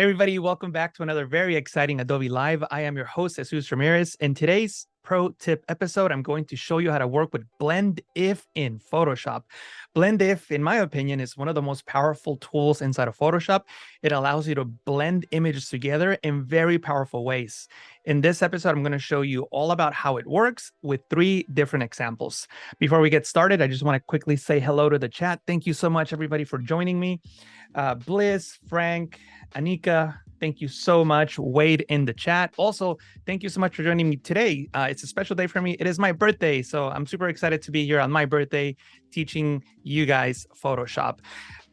Hey everybody, welcome back to another very exciting Adobe Live. I am your host, Jesús Ramirez. In today's pro tip episode, I'm going to show you how to work with Blend If in Photoshop. Blend If, in my opinion, is one of the most powerful tools inside of Photoshop. It allows you to blend images together in very powerful ways. In this episode, I'm going to show you all about how it works with 3 different examples. Before we get started, I just want to quickly say hello to the chat. Thank you so much, everybody, for joining me. Bliss, Frank, Anika, thank you so much. Wade in the chat. Also, thank you so much for joining me today. It's a special day for me. It is my birthday, so I'm super excited to be here on my birthday teaching you guys Photoshop.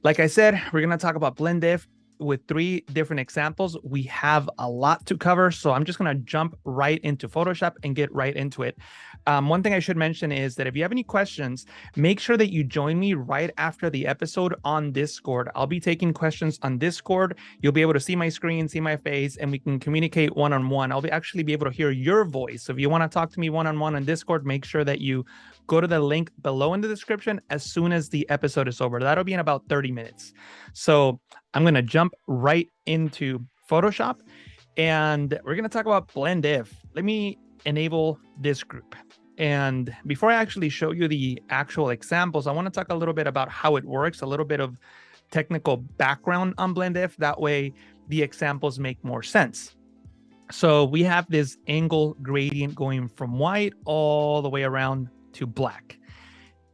Like I said, we're going to talk about Blend If with 3 different examples. We have a lot to cover, so I'm just going to jump right into Photoshop and get right into it. One thing I should mention is that if you have any questions, make sure that you join me right after the episode on Discord. I'll be taking questions on Discord. You'll be able to see my screen, see my face, and we can communicate one-on-one. I'll actually be able to hear your voice. So if you want to talk to me one-on-one on Discord, make sure that you go to the link below in the description as soon as the episode is over. That'll be in about 30 minutes. So I'm going to jump right into Photoshop and we're going to talk about Blend If. Let me enable this group. And before I actually show you the actual examples, I want to talk a little bit about how it works, a little bit of technical background on Blend If. That way the examples make more sense. So we have this angle gradient going from white all the way around to black.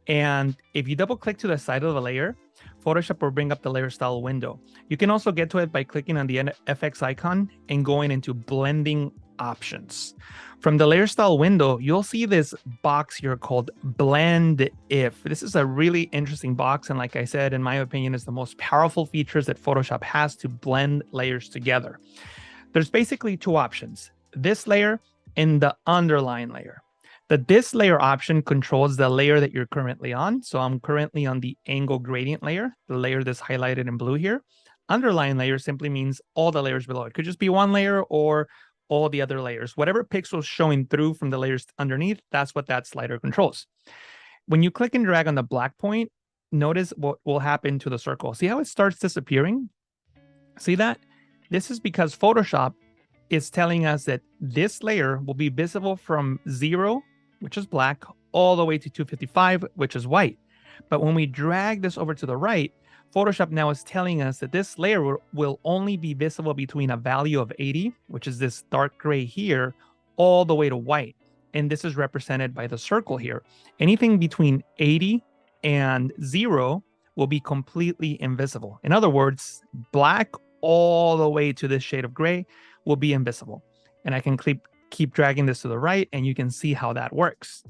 And if you double click to the side of the layer, Photoshop will bring up the layer style window. You can also get to it by clicking on the FX icon and going into blending options. From the layer style window, you'll see this box here called Blend If. This is a really interesting box. And like I said, in my opinion, is the most powerful features that Photoshop has to blend layers together. There's basically 2 options, this layer and the underline layer. The this layer option controls the layer that you're currently on. So I'm currently on the angle gradient layer, the layer that's highlighted in blue here. Underline layer simply means all the layers below. It could just be one layer or all the other layers. Whatever pixels showing through from the layers underneath, that's what that slider controls. When you click and drag on the black point, notice what will happen to the circle. See how it starts disappearing? See that? This is because Photoshop is telling us that this layer will be visible from 0, which is black, all the way to 255, which is white. But when we drag this over to the right, Photoshop now is telling us that this layer will only be visible between a value of 80, which is this dark gray here, all the way to white. And this is represented by the circle here. Anything between 80 and 0 will be completely invisible. In other words, black all the way to this shade of gray will be invisible. And I can keep dragging this to the right, and you can see how that works.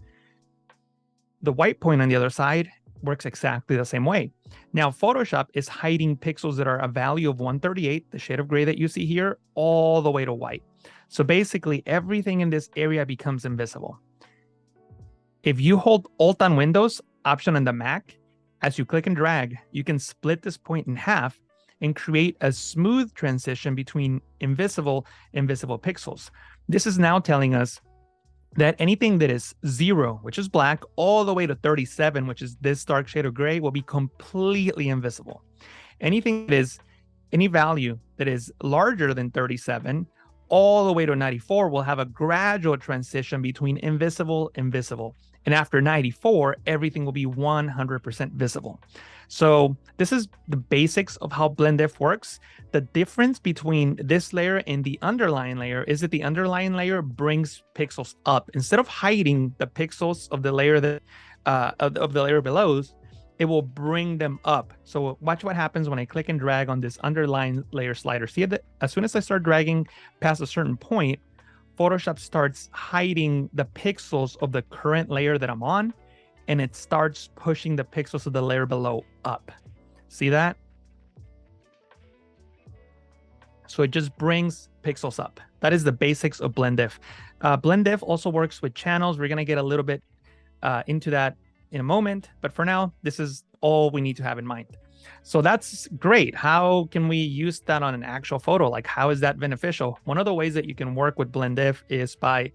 The white point on the other side works exactly the same way. Now, Photoshop is hiding pixels that are a value of 138, the shade of gray that you see here, all the way to white. So basically, everything in this area becomes invisible. If you hold Alt on Windows, Option on the Mac, as you click and drag, you can split this point in half and create a smooth transition between invisible pixels. This is now telling us that anything that is 0, which is black, all the way to 37, which is this dark shade of gray, will be completely invisible. Anything that is any value that is larger than 37, all the way to 94 will have a gradual transition between invisible. And after 94, everything will be 100% visible. So this is the basics of how Blend If works. The difference between this layer and the underline layer is that the underline layer brings pixels up. Instead of hiding the pixels of the layer that of the layer below, it will bring them up. So watch what happens when I click and drag on this underline layer slider. See that as soon as I start dragging past a certain point, Photoshop starts hiding the pixels of the current layer that I'm on, and it starts pushing the pixels of the layer below up. See that? So it just brings pixels up. That is the basics of Blend If. Blend If also works with channels. We're going to get a little bit into that in a moment, but for now, this is all we need to have in mind. So that's great. How can we use that on an actual photo? Like, how is that beneficial? One of the ways that you can work with Blend If is by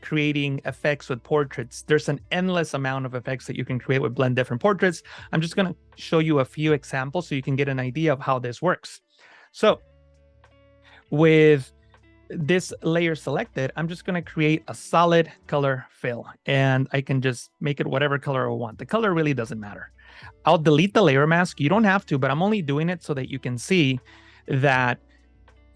creating effects with portraits. There's an endless amount of effects that you can create with Blend If and portraits. I'm just going to show you a few examples so you can get an idea of how this works. So With this layer selected, I'm just going to create a solid color fill, and I can just make it whatever color I want. The color really doesn't matter. I'll delete the layer mask. You don't have to, but I'm only doing it so that you can see that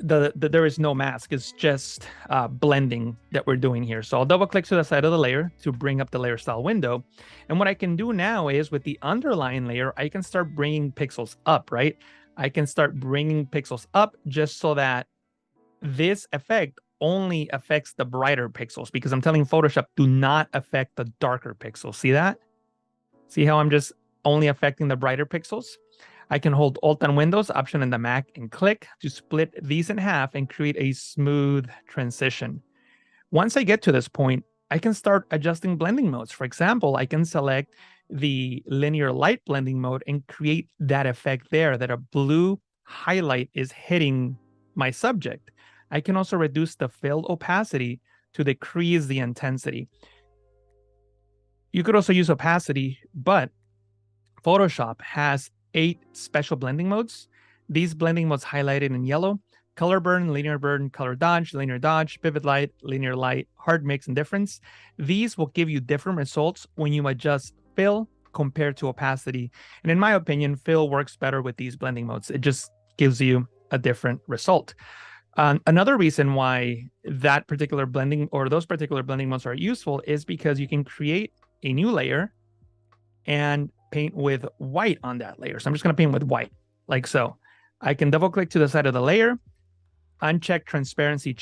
there is no mask. It's just blending that we're doing here. So I'll double click to the side of the layer to bring up the layer style window. And what I can do now is with the underlying layer, I can start bringing pixels up, right? I can start bringing pixels up just so that this effect only affects the brighter pixels, because I'm telling Photoshop, do not affect the darker pixels. See that? See how I'm just only affecting the brighter pixels? I can hold Alt and Windows, Option in the Mac, and click to split these in half and create a smooth transition. Once I get to this point, I can start adjusting blending modes. For example, I can select the linear light blending mode and create that effect there, that a blue highlight is hitting my subject. I can also reduce the fill opacity to decrease the intensity. You could also use opacity, but Photoshop has 8 special blending modes. These blending modes highlighted in yellow: color burn, color dodge, linear dodge, vivid light, linear light, hard mix, and difference. These will give you different results when you adjust fill compared to opacity. And in my opinion, fill works better with these blending modes. It just gives you a different result. Another reason why that particular blending or those particular blending modes are useful is because you can create a new layer and paint with white on that layer. So I'm just going to paint with white, like so. I can double click to the side of the layer, uncheck transparency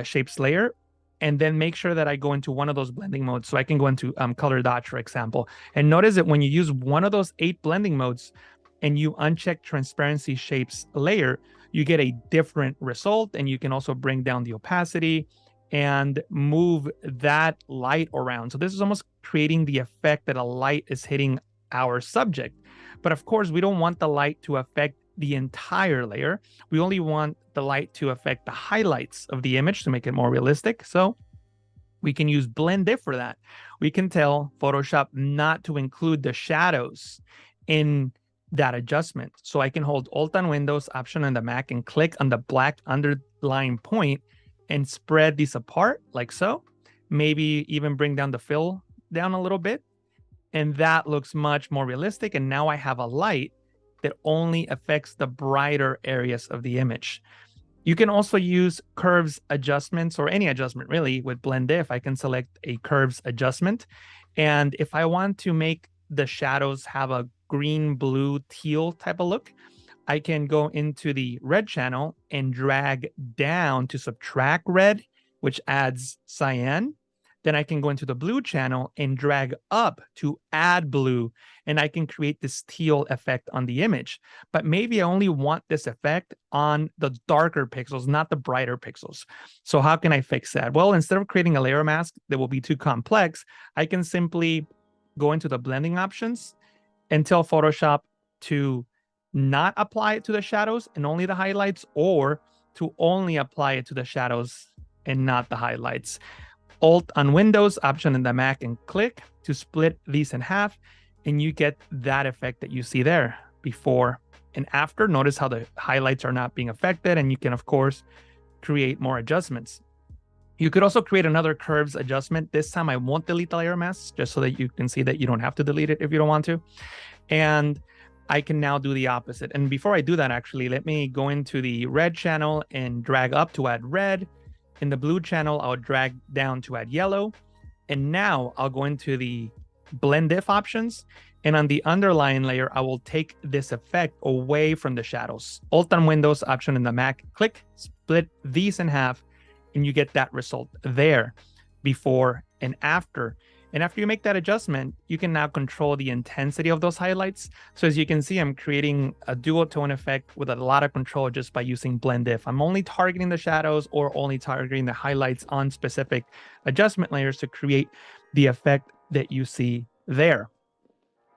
shapes layer, and then make sure that I go into one of those blending modes. So I can go into color dodge, for example. And notice that when you use one of those 8 blending modes and you uncheck transparency shapes layer, you get a different result. And you can also bring down the opacity and move that light around. So this is almost creating the effect that a light is hitting our subject. But of course, we don't want the light to affect the entire layer. We only want the light to affect the highlights of the image to make it more realistic. So we can use blend if for that. We can tell Photoshop not to include the shadows in that adjustment. So I can hold Alt and Windows, Option on the Mac, and click on the black underline point and spread these apart like so. Maybe even bring down the fill down a little bit. And that looks much more realistic. And now I have a light that only affects the brighter areas of the image. You can also use curves adjustments, or any adjustment really, with blend if. I can select a curves adjustment. And if I want to make the shadows have a green, blue, teal type of look, I can go into the red channel and drag down to subtract red, which adds cyan. Then I can go into the blue channel and drag up to add blue, and I can create this teal effect on the image. But maybe I only want this effect on the darker pixels, not the brighter pixels. So how can I fix that? Well, instead of creating a layer mask that will be too complex, I can simply go into the blending options and tell Photoshop to not apply it to the shadows and only the highlights, or to only apply it to the shadows and not the highlights. Alt on Windows, Option in the Mac, and click to split these in half, and you get that effect that you see there, before and after. Notice how the highlights are not being affected, and you can, of course, create more adjustments. You could also create another curves adjustment. This time I won't delete the layer mask, just so that you can see that you don't have to delete it if you don't want to. And I can now do the opposite. And before I do that, actually, let me go into the red channel and drag up to add red. In the blue channel, I'll drag down to add yellow. And now I'll go into the blend if options. And on the underlying layer, I will take this effect away from the shadows. Alt on Windows, Option in the Mac, click, split these in half, and you get that result there, before and after. And after you make that adjustment, you can now control the intensity of those highlights. So as you can see, I'm creating a dual tone effect with a lot of control just by using blend if. I'm only targeting the shadows or only targeting the highlights on specific adjustment layers to create the effect that you see there.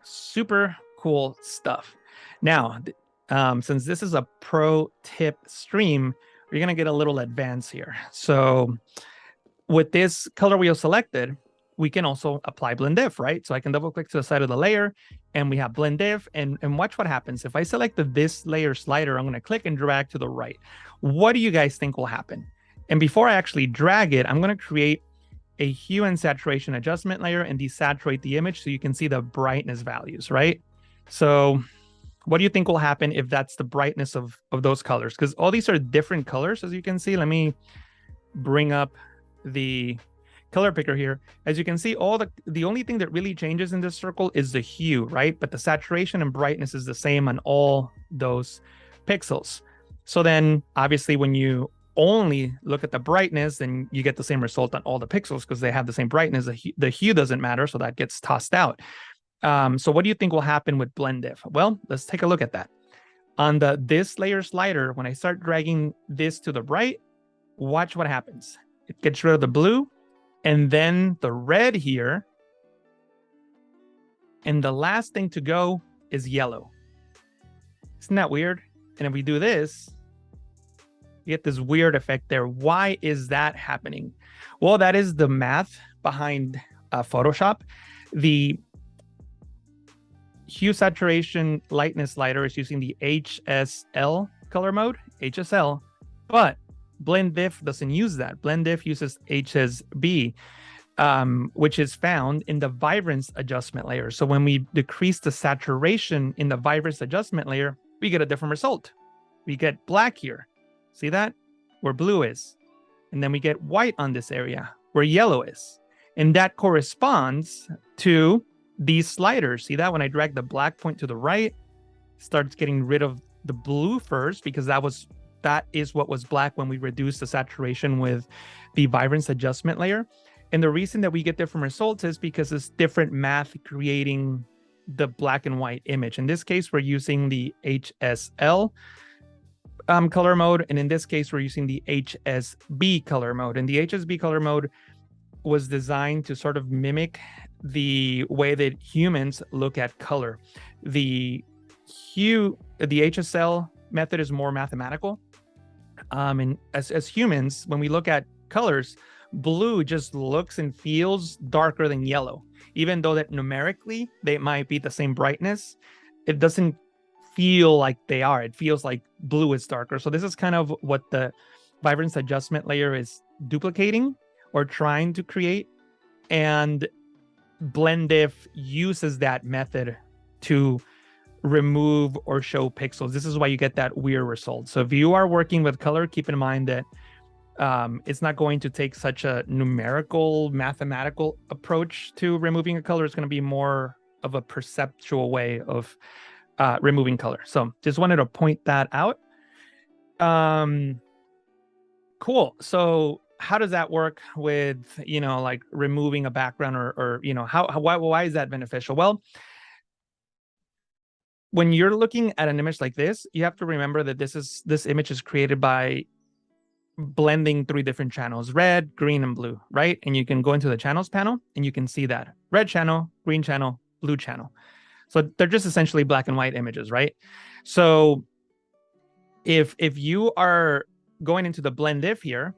Super cool stuff. Now, since this is a pro tip stream, we're going to get a little advanced here. So with this color wheel selected, we can also apply blend if, right? So I can double click to the side of the layer and we have blend if, and watch what happens. If I select the this layer slider, I'm going to click and drag to the right. What do you guys think will happen? And before I actually drag it, I'm going to create a hue and saturation adjustment layer and desaturate the image so you can see the brightness values, right? So what do you think will happen if that's the brightness of those colors? Because all these are different colors, as you can see. Let me bring up the color picker here. As you can see, the only thing that really changes in this circle is the hue, right? But the saturation and brightness is the same on all those pixels. So then obviously when you only look at the brightness, then you get the same result on all the pixels because they have the same brightness. The hue doesn't matter, so that gets tossed out. So what do you think will happen with blend if? Well, let's take a look at that. On the this layer slider, when I start dragging this to the right, watch what happens. It gets rid of the blue and then the red here. And the last thing to go is yellow. Isn't that weird? And if we do this, you get this weird effect there. Why is that happening? Well, that is the math behind Photoshop. The hue saturation lightness slider is using the HSL color mode, HSL, but blend if doesn't use that. Blend if uses HSB, which is found in the vibrance adjustment layer. So when we decrease the saturation in the vibrance adjustment layer, we get a different result. We get black here. See that? Where blue is. And then we get white on this area where yellow is. And that corresponds to these sliders. See that? When I drag the black point to the right, starts getting rid of the blue first, because that is what was black when we reduced the saturation with the vibrance adjustment layer. And the reason that we get different results is because it's different math creating the black and white image. In this case, we're using the HSL color mode. And in this case, we're using the HSB color mode. And the HSB color mode was designed to sort of mimic the way that humans look at color. The HSL method is more mathematical. And as humans, when we look at colors, blue just looks and feels darker than yellow. Even though that numerically they might be the same brightness, it doesn't feel like they are. It feels like blue is darker. So this is kind of what the vibrance adjustment layer is duplicating or trying to create. And blend if uses that method to remove or show pixels. This is why you get that weird result. So if you are working with color, keep in mind that it's not going to take such a numerical, mathematical approach to removing a color. It's going to be more of a perceptual way of removing color. So just wanted to point that out. Cool. So how does that work with, like removing a background or why is that beneficial? Well, when you're looking at an image like this, you have to remember that this image is created by blending 3 different channels, red, green, and blue, right? And you can go into the channels panel and you can see that red channel, green channel, blue channel. So they're just essentially black and white images, right? So if you are going into the blend if here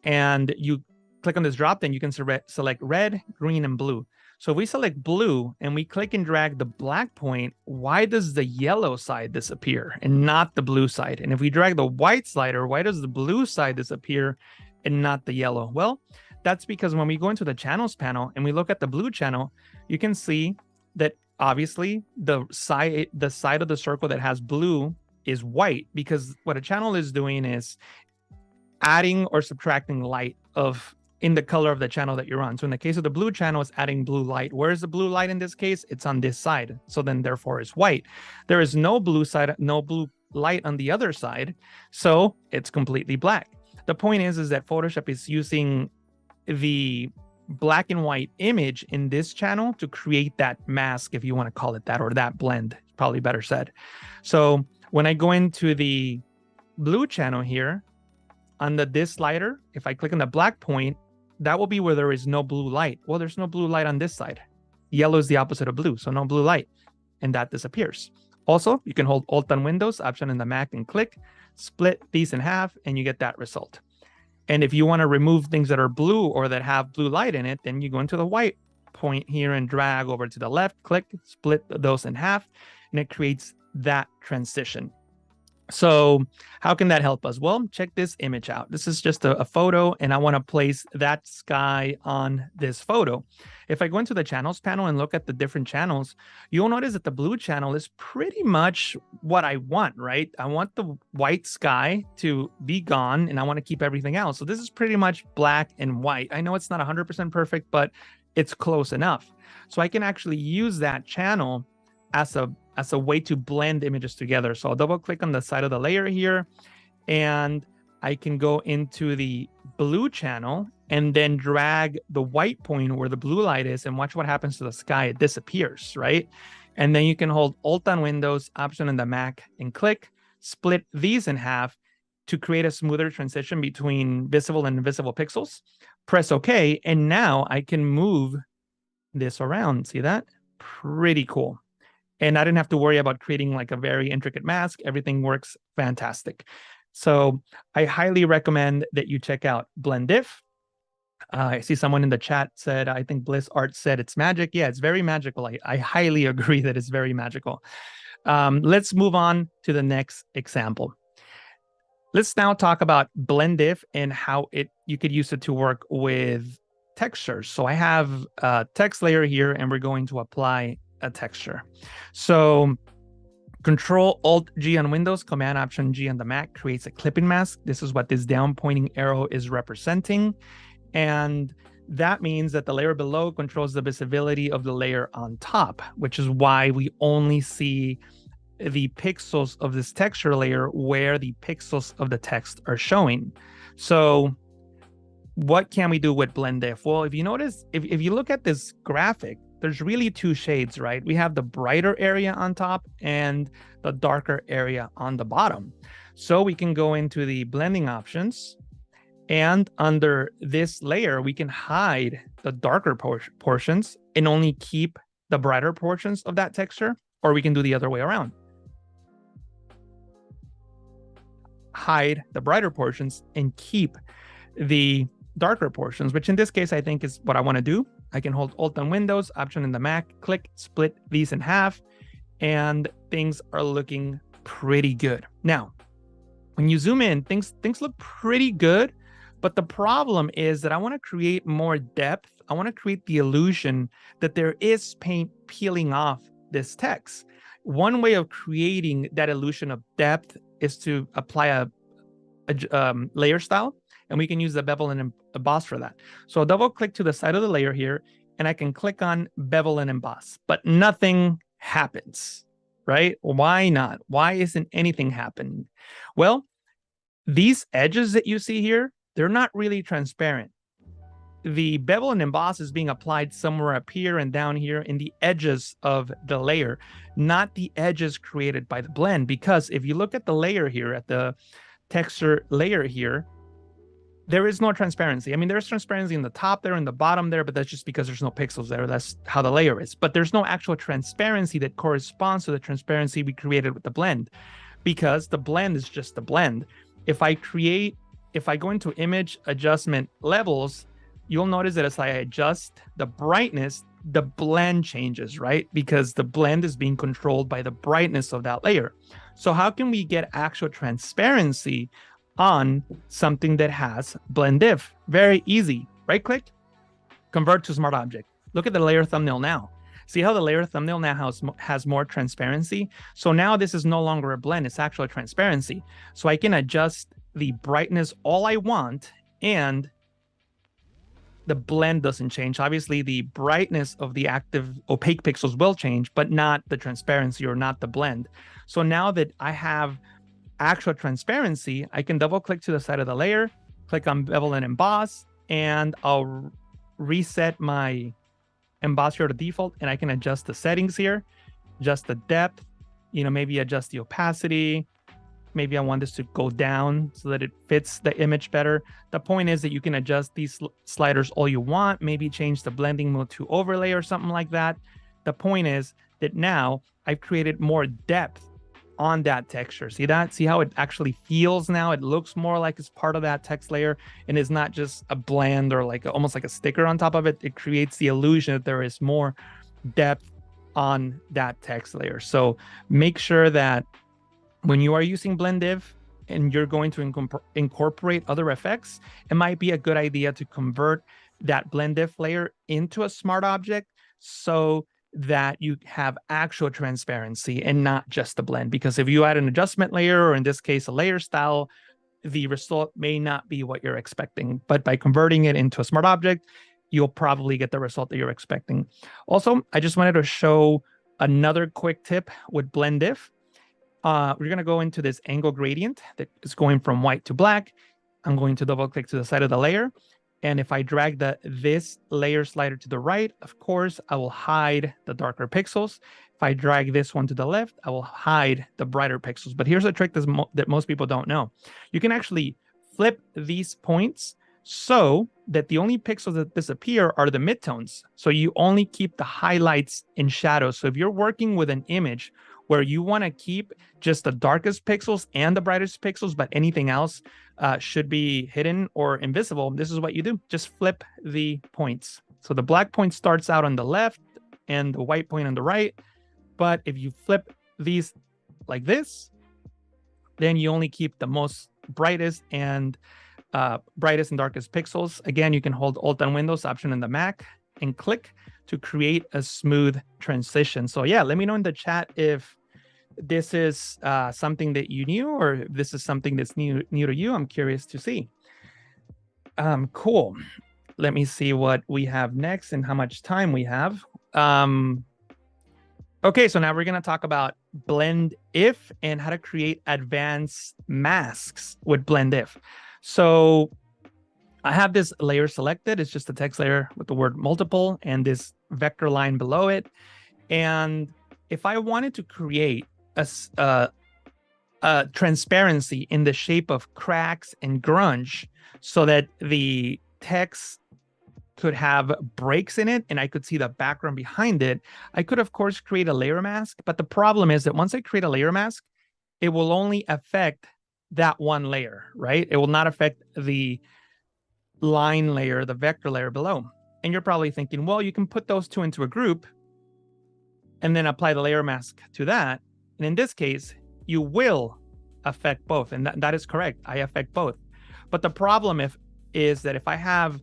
and you click on this drop, then you can select red, green, and blue. So if we select blue and we click and drag the black point, why does the yellow side disappear and not the blue side? And if we drag the white slider, why does the blue side disappear and not the yellow? Well, that's because when we go into the channels panel and we look at the blue channel, you can see that obviously the side of the circle that has blue is white, because what a channel is doing is adding or subtracting light in the color of the channel that you're on. So in the case of the blue channel, it's adding blue light. Where is the blue light in this case? It's on this side. So then therefore it's white. There is no blue light on the other side. So it's completely black. The point is that Photoshop is using the black and white image in this channel to create that mask, if you want to call it that, or that blend, probably better said. So when I go into the blue channel here, on this slider, if I click on the black point, that will be where there is no blue light. Well, there's no blue light on this side. Yellow is the opposite of blue, so no blue light, and that disappears. Also, you can hold Alt on Windows, Option in the Mac, and click, split these in half, and you get that result. And if you want to remove things that are blue or that have blue light in it, then you go into the white point here and drag over to the left, click, split those in half, and it creates that transition. So how can that help us? Well, check this image out. This is just a photo, and I want to place that sky on this photo. If I go into the channels panel and look at the different channels, you'll notice that the blue channel is pretty much what I want, right? I want the white sky to be gone, and I want to keep everything else. So this is pretty much black and white. I know it's not 100% perfect, but it's close enough. So I can actually use that channel as a way to blend images together. So I'll double click on the side of the layer here, and I can go into the blue channel and then drag the white point where the blue light is, and watch what happens to the sky. It disappears, right? And then you can hold Alt on Windows, Option on the Mac, and click, split these in half to create a smoother transition between visible and invisible pixels. Press OK, and now I can move this around. See that? Pretty cool. And I didn't have to worry about creating like a very intricate mask. Everything works fantastic. So I highly recommend that you check out BlendIf. I see someone in the chat said, I think Bliss Art said it's magic. Yeah, it's very magical. I highly agree that it's very magical. Let's move on to the next example. Let's now talk about BlendIf and how you could use it to work with textures. So I have a text layer here, and we're going to apply a texture. So Control Alt G on Windows, Command Option G on the Mac creates a clipping mask. This is what this down pointing arrow is representing. And that means that the layer below controls the visibility of the layer on top, which is why we only see the pixels of this texture layer where the pixels of the text are showing. So what can we do with BlendIf? Well, if you notice, if you look at this graphic, there's really two shades, right? We have the brighter area on top and the darker area on the bottom. So we can go into the blending options, and under this layer, we can hide the darker portions and only keep the brighter portions of that texture, or we can do the other way around. Hide the brighter portions and keep the darker portions, which in this case, I think is what I want to do. I can hold Alt on Windows, Option in the Mac, click, split these in half, and things are looking pretty good. Now, when you zoom in, things look pretty good, but the problem is that I want to create more depth. I want to create the illusion that there is paint peeling off this text. One way of creating that illusion of depth is to apply a layer style, and we can use the bevel and emboss for that. So I'll double click to the side of the layer here, and I can click on bevel and emboss, but nothing happens, right? Why not? Why isn't anything happening? Well, these edges that you see here, they're not really transparent. The bevel and emboss is being applied somewhere up here and down here in the edges of the layer, not the edges created by the blend. Because if you look at the layer here, at the texture layer here, there is no transparency. I mean, there's transparency in the top there and the bottom there, but that's just because there's no pixels there. That's how the layer is. But there's no actual transparency that corresponds to the transparency we created with the blend, because the blend is just the blend. If I go into image adjustment levels, you'll notice that as I adjust the brightness, the blend changes, right? Because the blend is being controlled by the brightness of that layer. So how can we get actual transparency on something that has BlendIf? Very easy. Right click, convert to smart object. Look at the layer thumbnail now. See how the layer thumbnail now has more transparency? So now this is no longer a blend, it's actual transparency. So I can adjust the brightness all I want, and the blend doesn't change. Obviously, the brightness of the active opaque pixels will change, but not the transparency or not the blend. So now that I have actual transparency, I can double click to the side of the layer, click on bevel and emboss, and I'll reset my emboss here to default, and I can adjust the settings here, adjust the depth, maybe adjust the opacity. Maybe I want this to go down so that it fits the image better. The point is that you can adjust these sliders all you want, maybe change the blending mode to overlay or something like that. The point is that now I've created more depth on that texture. See that? See how it actually feels now? It looks more like it's part of that text layer and is not just a blend or like almost like a sticker on top of it. It creates the illusion that there is more depth on that text layer. So make sure that when you are using blend diff and you're going to incorporate other effects, it might be a good idea to convert that blend diff layer into a smart object so that you have actual transparency and not just a blend. Because if you add an adjustment layer, or in this case, a layer style, the result may not be what you're expecting. But by converting it into a smart object, you'll probably get the result that you're expecting. Also, I just wanted to show another quick tip with blend diff. We're going to go into this angle gradient that is going from white to black. I'm going to double click to the side of the layer. And if I drag this layer slider to the right, of course, I will hide the darker pixels. If I drag this one to the left, I will hide the brighter pixels. But here's a trick that most people don't know. You can actually flip these points so that the only pixels that disappear are the midtones. So you only keep the highlights and shadows. So if you're working with an image where you want to keep just the darkest pixels and the brightest pixels, but anything else should be hidden or invisible, this is what you do. Just flip the points. So the black point starts out on the left and the white point on the right. But if you flip these like this, then you only keep the most brightest and darkest pixels. Again, you can hold Alt and Windows option in the Mac and click to create a smooth transition. So yeah, let me know in the chat if this is something that you knew, or if this is something that's new to you. I'm curious to see. Cool. Let me see what we have next and how much time we have. Okay, so now we're going to talk about blend if and how to create advanced masks with blend if. So I have this layer selected. It's just a text layer with the word multiple and this vector line below it. And if I wanted to create a transparency in the shape of cracks and grunge so that the text could have breaks in it and I could see the background behind it, I could, of course, create a layer mask. But the problem is that once I create a layer mask, it will only affect that one layer, right? It will not affect the line layer, the vector layer below. And you're probably thinking, well, you can put those two into a group and then apply the layer mask to that. And in this case, you will affect both. And that is correct. I affect both. But the problem is that if I have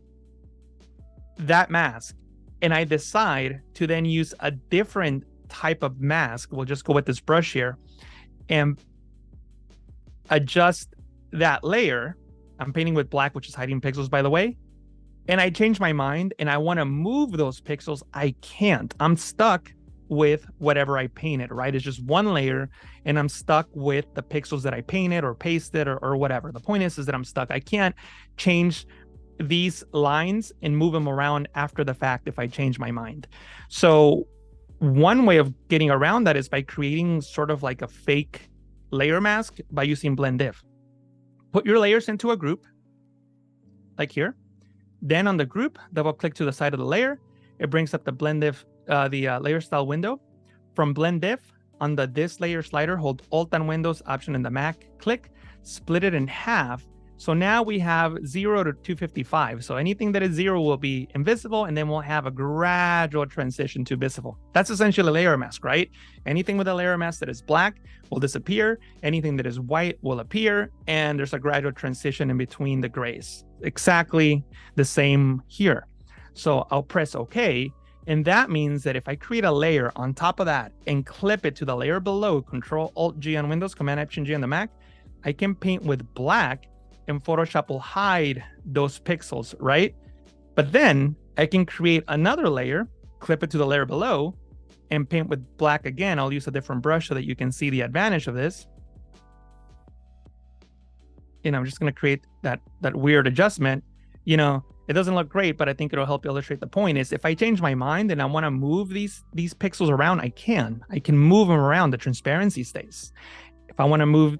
that mask and I decide to then use a different type of mask, we'll just go with this brush here and adjust that layer. I'm painting with black, which is hiding pixels, by the way. And I change my mind and I want to move those pixels. I can't. I'm stuck with whatever I painted, right? It's just one layer and I'm stuck with the pixels that I painted or pasted or whatever. The point is that I'm stuck. I can't change these lines and move them around after the fact if I change my mind. So one way of getting around that is by creating sort of like a fake layer mask by using blend diff. Put your layers into a group, like here. Then on the group, double click to the side of the layer. It brings up the blend diff, the layer style window. From blend diff, on the this layer slider, hold Alt and Windows option in the Mac, click, split it in half. So now we have 0 to 255. So anything that is 0 will be invisible, and then we'll have a gradual transition to visible. That's essentially a layer mask, right? Anything with a layer mask that is black will disappear. Anything that is white will appear, and there's a gradual transition in between the grays. Exactly the same here. So I'll press OK, and that means that if I create a layer on top of that and clip it to the layer below, Control-Alt-G on Windows, Command-Option-G on the Mac, I can paint with black, and Photoshop will hide those pixels, right? But then I can create another layer, clip it to the layer below, and paint with black again. I'll use a different brush so that you can see the advantage of this. I'm just going to create that weird adjustment. It doesn't look great, but I think it'll help illustrate the point. Is if I change my mind and I want to move these pixels around, I can move them around. The transparency stays. If I want to move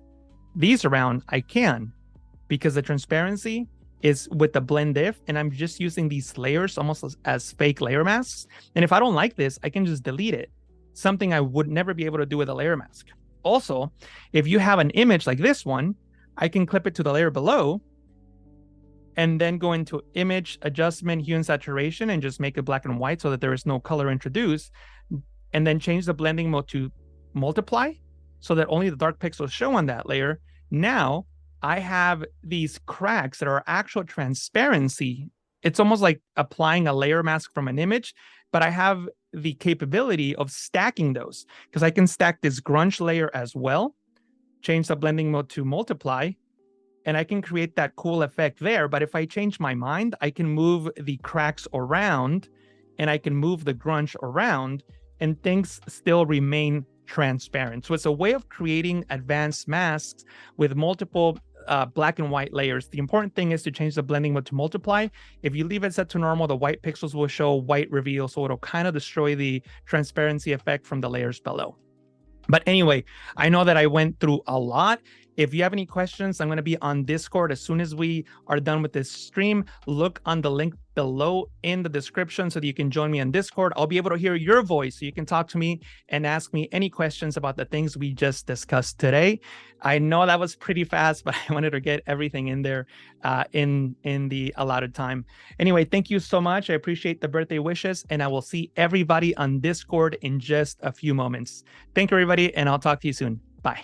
these around, I can, because the transparency is with the blend diff, and I'm just using these layers almost as fake layer masks. And if I don't like this, I can just delete it. Something I would never be able to do with a layer mask. Also, if you have an image like this one, I can clip it to the layer below and then go into image adjustment, hue and saturation, and just make it black and white so that there is no color introduced, and then change the blending mode to multiply so that only the dark pixels show on that layer. Now I have these cracks that are actual transparency. It's almost like applying a layer mask from an image, but I have the capability of stacking those because I can stack this grunge layer as well, change the blending mode to multiply, and I can create that cool effect there. But if I change my mind, I can move the cracks around and I can move the grunge around and things still remain transparent. So it's a way of creating advanced masks with multiple black and white layers. The important thing is to change the blending mode to multiply. If you leave it set to normal, the white pixels will show white reveal. So it'll kind of destroy the transparency effect from the layers below. But anyway, I know that I went through a lot. If you have any questions, I'm going to be on Discord as soon as we are done with this stream. Look on the link below in the description so that you can join me on Discord. I'll be able to hear your voice so you can talk to me and ask me any questions about the things we just discussed today. I know that was pretty fast, but I wanted to get everything in there in the allotted time. Anyway, thank you so much. I appreciate the birthday wishes, and I will see everybody on Discord in just a few moments. Thank you, everybody, and I'll talk to you soon. Bye.